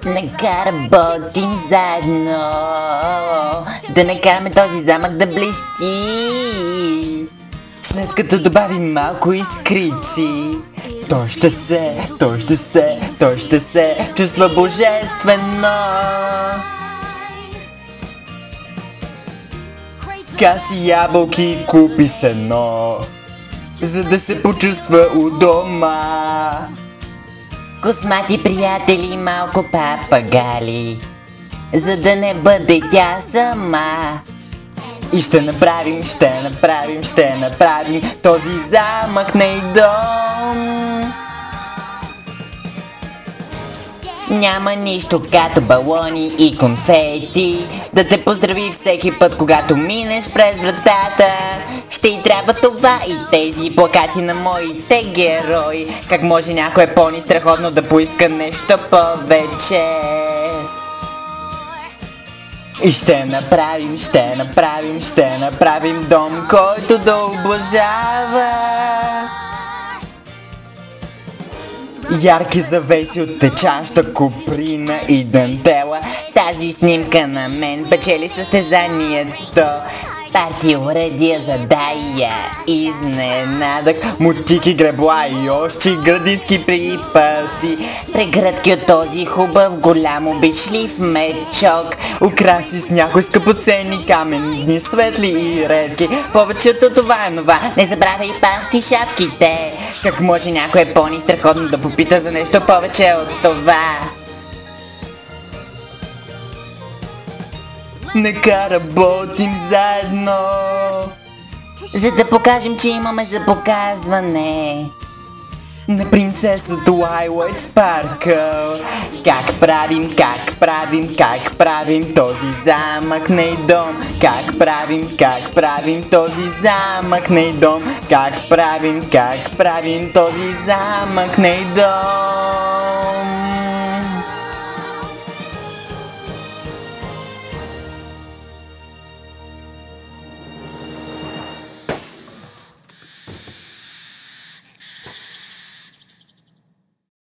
Нека работим заедно, да накараме този замък да блести. След като добавим малко искрици, той ще се чувства божествено. Каси ябълки купи сено, за да се почувства у дома. Космати приятели, малко папагали, за да не бъде тя сама. И ще направим този замък Неин дом. Няма нищо като балони и конфети да те поздрави всеки път, когато минеш през вратата. Ще й трябва това и тези плакати на моите герои. Как може някой пони страхотно да поиска нещо повече? И ще направим дом, който да облажава. Ярки завеси от течаща коприна и дантела. Тази снимка на мен печели състезанието. Парти уредия за дая, изненадък, мотики, гребла и още градински припаси. Прегръдки от този хубав, голям, обичлив мечок. Украси с някои скъпоценни каменни, светли и редки. Повечето това е нова, не забравяй парти шапките. Как може някой пони страхотно да попита за нещо повече от това? Нека работим заедно, за да покажем, че имаме за показване. На принцеса Twilight Sparkle. Как правим този замък Неин дом? Как правим този замък Неин дом? Как правим този замък Неин дом?